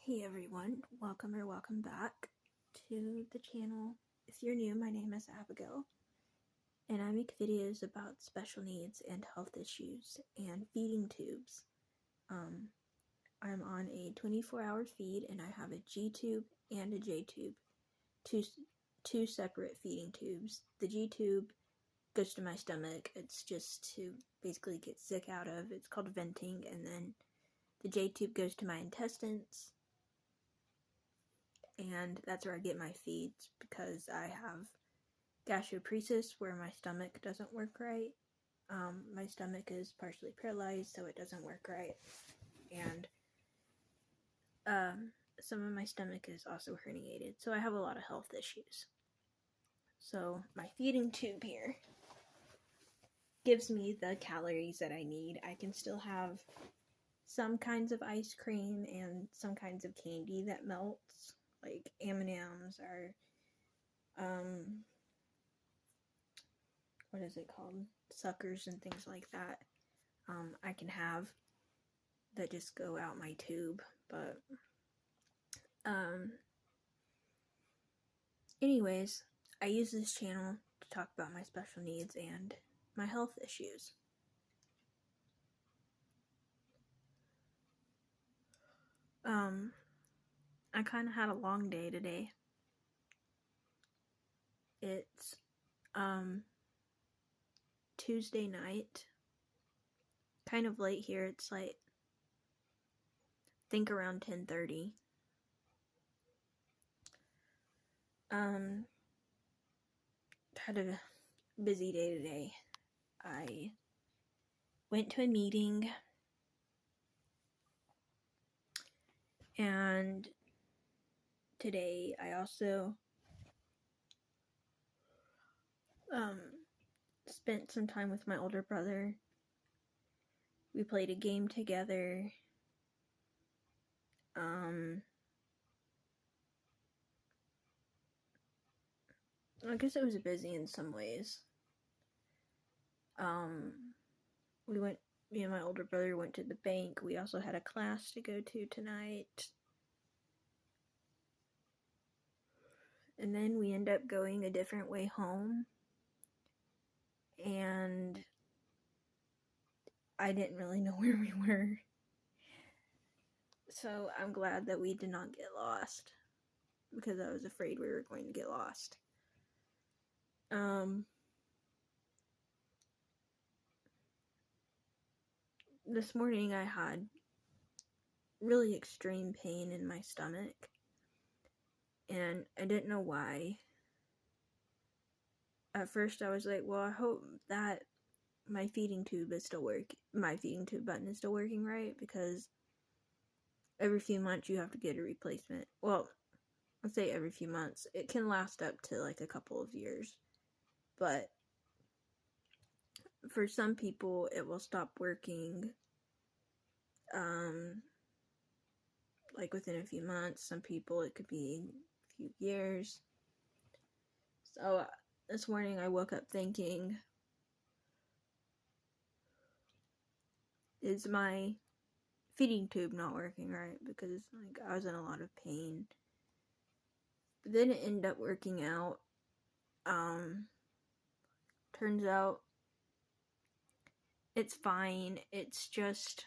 Hey everyone, welcome back to the channel. If you're new, my name is Abigail, and I make videos about special needs and health issues and feeding tubes. I'm on a 24-hour feed, and I have a G-tube and a J-tube, two separate feeding tubes. The G-tube goes to my stomach. It's just to basically get sick out of. It's called venting, and then the J-tube goes to my intestines. And that's where I get my feeds because I have gastroparesis where my stomach doesn't work right. My stomach is partially paralyzed, so it doesn't work right. And some of my stomach is also herniated, so I have a lot of health issues. So my feeding tube here gives me the calories that I need. I can still have some kinds of ice cream and some kinds of candy that melts, like M&Ms or what is it called? Suckers and things like that. I can have that just go out my tube, but anyways, I use this channel to talk about my special needs and my health issues. I kind of had a long day today. It's Tuesday night, kind of late here. It's like, I think around 10:30. Had a busy day today. I went to a meeting, and today I also spent some time with my older brother. We played a game together. I guess it was busy in some ways. Me and my older brother went to the bank. We also had a class to go to tonight. And then we end up going a different way home. And I didn't really know where we were. So I'm glad that we did not get lost, because I was afraid we were going to get lost. This morning I had really extreme pain in my stomach, and I didn't know why. At first I was like, well, I hope that my feeding tube button is still working right, because every few months you have to get a replacement. Well, let's say every few months. It can last up to like a couple of years, but for some people it will stop working like within a few months. Some people it could be a few years. So this morning I woke up thinking, is my feeding tube not working right? Because like I was in a lot of pain. But then it ended up working out. Turns out it's fine. It's just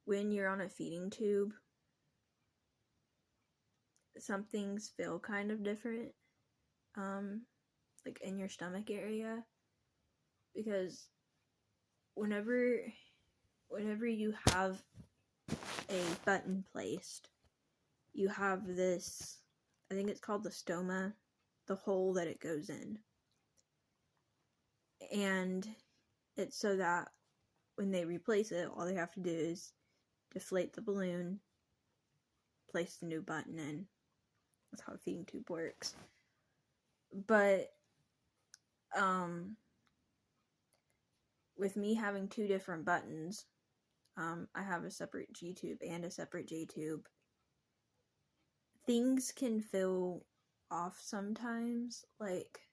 when you're on a feeding tube, some things feel kind of different, like in your stomach area, because whenever you have a button placed, you have this, I think it's called the stoma, the hole that it goes in, and it's so that when they replace it, all they have to do is deflate the balloon, place the new button in. That's how a feeding tube works. But with me having two different buttons, I have a separate G tube and a separate J tube. Things can feel off sometimes. Like,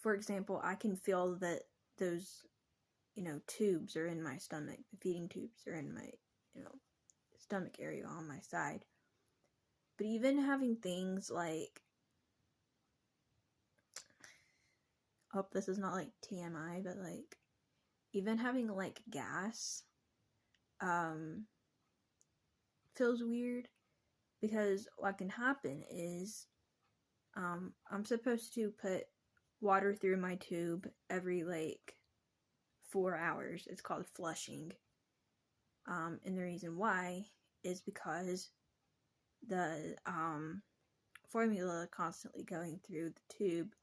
for example, I can feel that those tubes are in my stomach. The feeding tubes are in my, stomach area on my side. But even having things like, I hope this is not like TMI, but like, even having like gas, feels weird, because what can happen is, I'm supposed to put water through my tube every like 4 hours. It's called flushing. And the reason why is because the formula constantly going through the tube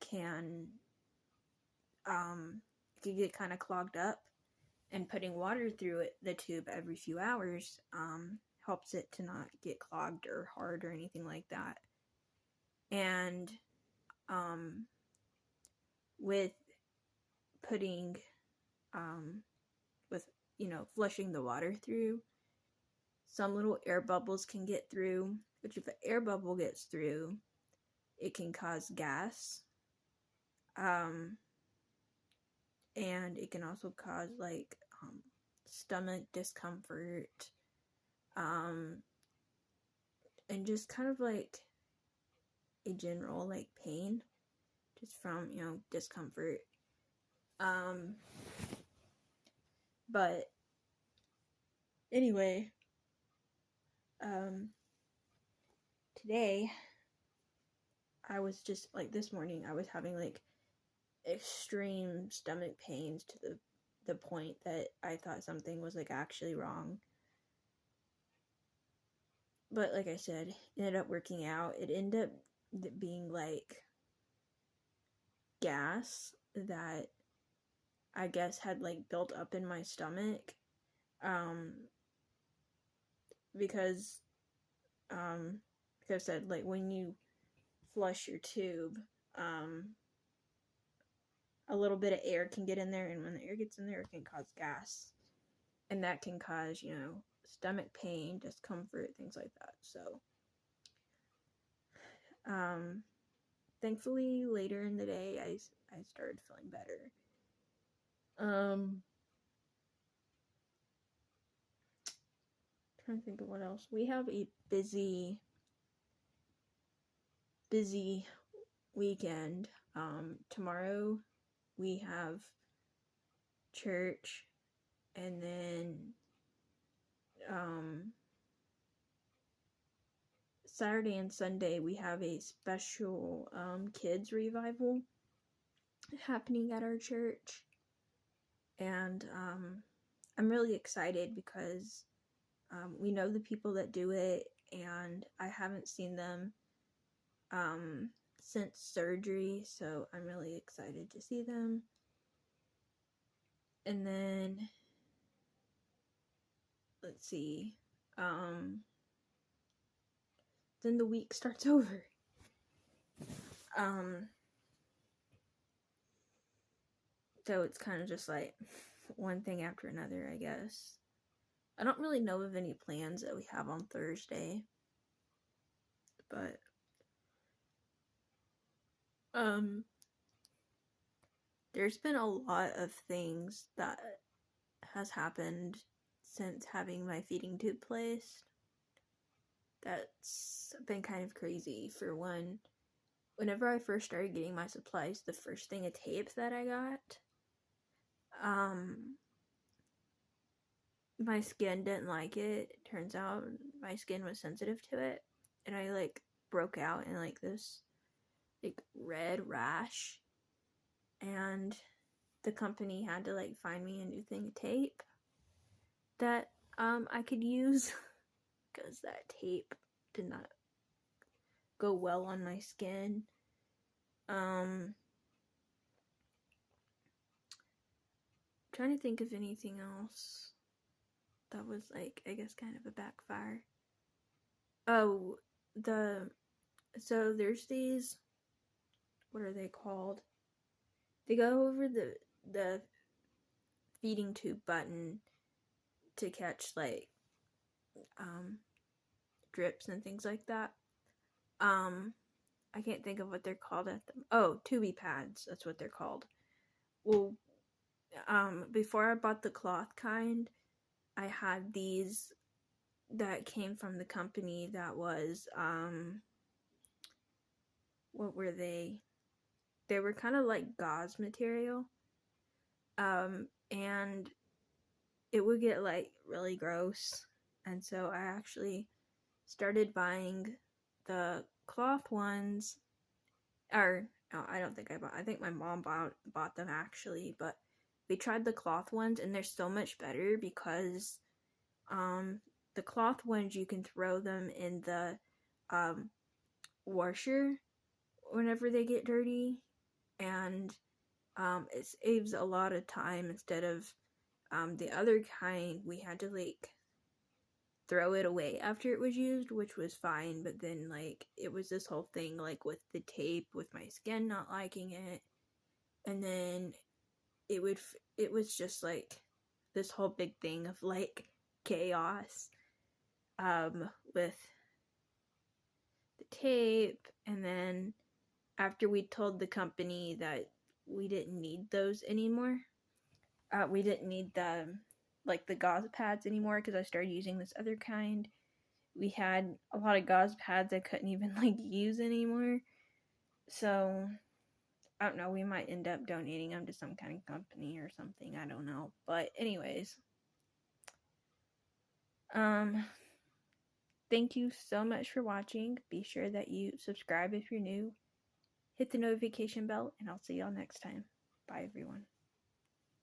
can get kind of clogged up, and putting water through the tube every few hours helps it to not get clogged or hard or anything like that. And with putting with flushing the water through, some little air bubbles can get through, which if an air bubble gets through, it can cause gas, and it can also cause like stomach discomfort, and just kind of like a general like pain just from discomfort. But anyway, today I was just like, this morning I was having like extreme stomach pains to the point that I thought something was like actually wrong. But like I said, it ended up working out. It ended up being like gas that I guess had like built up in my stomach, because like I said, like when you flush your tube, a little bit of air can get in there, and when the air gets in there, it can cause gas, and that can cause stomach pain, discomfort, things like that. So thankfully later in the day I started feeling better. Trying to think of what else. We have a busy weekend. Tomorrow we have church, and then Saturday and Sunday we have a special kids revival happening at our church, and I'm really excited because we know the people that do it, and I haven't seen them since surgery, so I'm really excited to see them. And then let's see, then the week starts over. So it's kind of just like one thing after another, I guess. I don't really know of any plans that we have on Thursday, but there's been a lot of things that has happened since having my feeding tube placed. That's been kind of crazy. For one, whenever I first started getting my supplies, the first thing of tape that I got, my skin didn't like it. It turns out my skin was sensitive to it, and I like broke out in like this like red rash, and the company had to like find me a new thing of tape that I could use, because that tape did not go well on my skin. Trying to think of anything else that was like, I guess, kind of a backfire. Oh, so there's these, what are they called? They go over the feeding tube button to catch like drips and things like that. I can't think of what they're called at them. Oh, tubie pads, that's what they're called. Well, before I bought the cloth kind, I had these that came from the company that was, what were they? They were kind of like gauze material. And it would get like really gross. And so I actually started buying the cloth ones. Or no, I don't think I think my mom bought them actually, but we tried the cloth ones and they're so much better because the cloth ones you can throw them in the washer whenever they get dirty, and it saves a lot of time instead of the other kind we had to like throw it away after it was used, which was fine, but then like it was this whole thing like with the tape, with my skin not liking it, and then it was just like this whole big thing of like chaos with the tape. And then after we told the company that we didn't need those anymore, we didn't need the like the gauze pads anymore because I started using this other kind. We had a lot of gauze pads I couldn't even like use anymore. So I don't know, we might end up donating them to some kind of company or something, I don't know. But anyways, thank you so much for watching. Be sure that you subscribe if you're new. Hit the notification bell, and I'll see y'all next time. Bye, everyone.